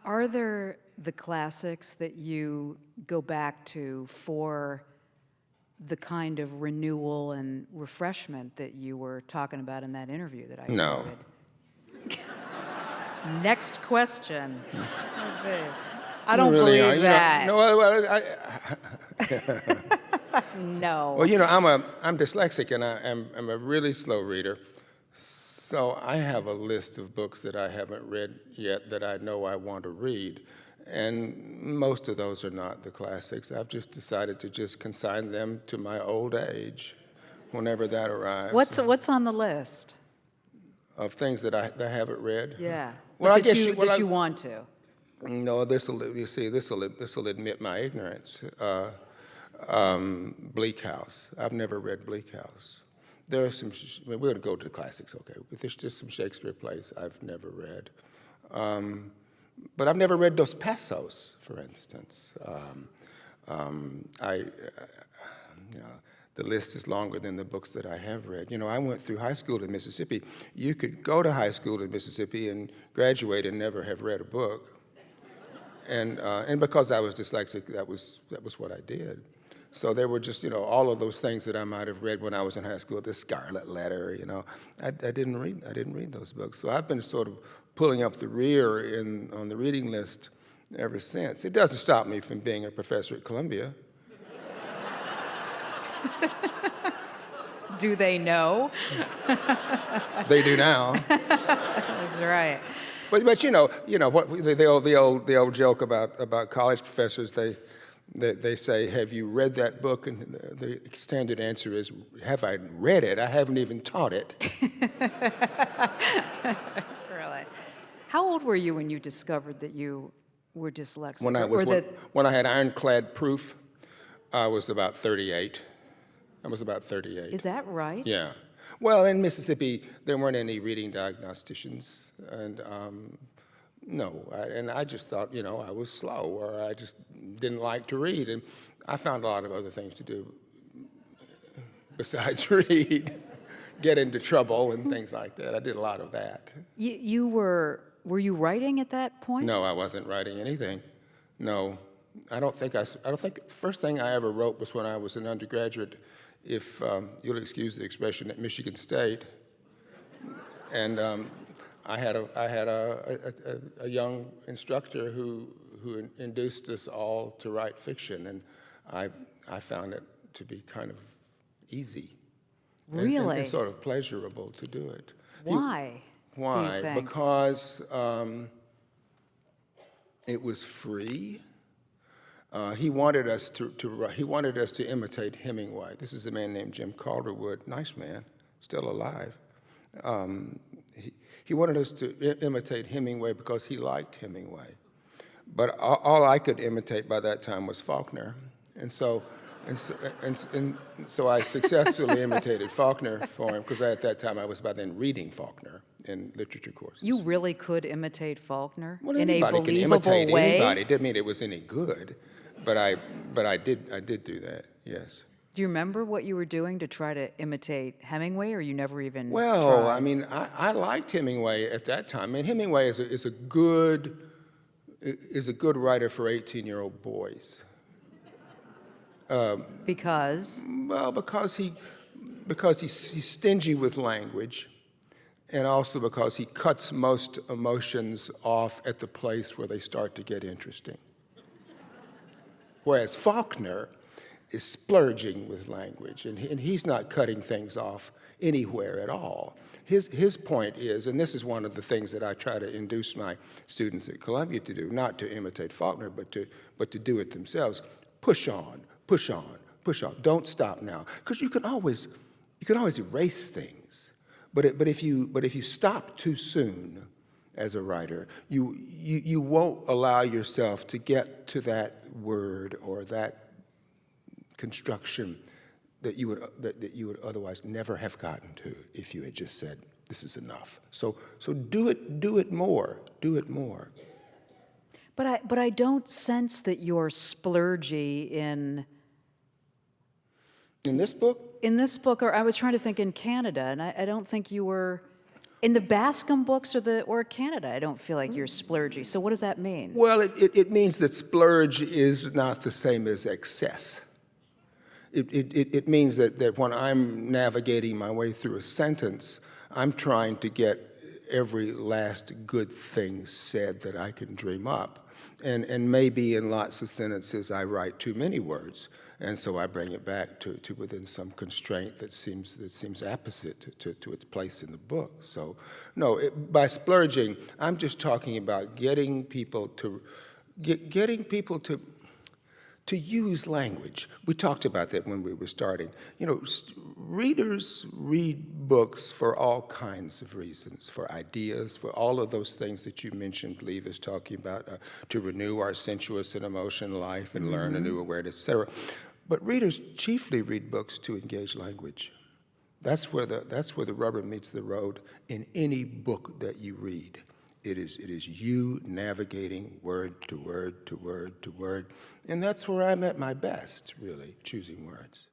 Are there the classics that you go back to for the kind of renewal and refreshment that you were talking about in that interview that I No. quoted? Next question. Let's see. I don't really believe that. No. Well, I'm dyslexic and I'm a really slow reader. So I have a list of books that I haven't read yet that I know I want to read. And most of those are not the classics. I've just decided to just consign them to my old age whenever that arrives. What's on the list? Of things that I haven't read? Yeah. Well, I that guess you want to. No, this will admit my ignorance. Bleak House. I've never read Bleak House. There are some. We're going to go to the classics, okay? But there's just some Shakespeare plays I've never read. But I've never read Dos Passos, for instance. The list is longer than the books that I have read. I went through high school in Mississippi. You could go to high school in Mississippi and graduate and never have read a book. And because I was dyslexic, that was what I did. So there were just, all of those things that I might have read when I was in high school. The Scarlet Letter, I didn't read those books. So I've been sort of pulling up the rear on the reading list ever since. It doesn't stop me from being a professor at Columbia. Do they know? They do now. That's right. But what the old joke about college professors, they say, "Have you read that book?" And the standard answer is, "Have I read it? I haven't even taught it." Really? How old were you when you discovered that you were dyslexic? When I had ironclad proof, I was about 38. I was about 38. Is that right? Yeah. Well, in Mississippi, there weren't any reading diagnosticians, and I just thought, I was slow, or I just didn't like to read, and I found a lot of other things to do besides read, get into trouble and things like that. I did a lot of that. Were you writing at that point? No, I wasn't writing anything. No, I don't think first thing I ever wrote was when I was an undergraduate, if you'll excuse the expression, at Michigan State, and I had a young instructor who induced us all to write fiction, and I found it to be kind of easy. Really? And sort of pleasurable to do it. Why? Why? Do you think? Because it was free. He wanted us to imitate Hemingway. This is a man named Jim Calderwood, nice man, still alive. He wanted us to imitate Hemingway because he liked Hemingway. But all I could imitate by that time was Faulkner. And so I successfully imitated Faulkner for him, because at that time I was by then reading Faulkner in literature courses. You really could imitate Faulkner Well, in a anybody believable can imitate way? anybody. It didn't mean it was any good, but I did do that, yes. Do you remember what you were doing to try to imitate Hemingway, or you never even Well, tried? I mean, I liked Hemingway at that time. I mean, Hemingway is a good writer for 18-year-old boys. Because? Well, because he's stingy with language, and also because he cuts most emotions off at the place where they start to get interesting. Whereas Faulkner is splurging with language, and he's not cutting things off anywhere at all. His point is, and this is one of the things that I try to induce my students at Columbia to do, not to imitate Faulkner, but to do it themselves. Push on, push on, push on. Don't stop now, because you can always erase things. But if you stop too soon as a writer, you won't allow yourself to get to that word or that construction that you would otherwise never have gotten to if you had just said, "This is enough." So do it more. But I don't sense that you're splurgy in this book. In this book, or I was trying to think in Canada, and I don't think you were. In the Bascombe books or Canada, I don't feel like you're splurgy. So what does that mean? Well, it means that splurge is not the same as excess. It means that when I'm navigating my way through a sentence, I'm trying to get every last good thing said that I can dream up. And maybe in lots of sentences I write too many words, and so I bring it back to within some constraint that seems opposite to its place in the book. So, no, by splurging, I'm just talking about getting people to use language. We talked about that when we were starting. You know, readers read books for all kinds of reasons, for ideas, for all of those things that you mentioned, Lee was talking about, to renew our sensuous and emotional life and learn a new awareness, et cetera. But readers chiefly read books to engage language. That's where the rubber meets the road in any book that you read. It is you navigating word to word to word to word, and that's where I'm at my best, really, choosing words.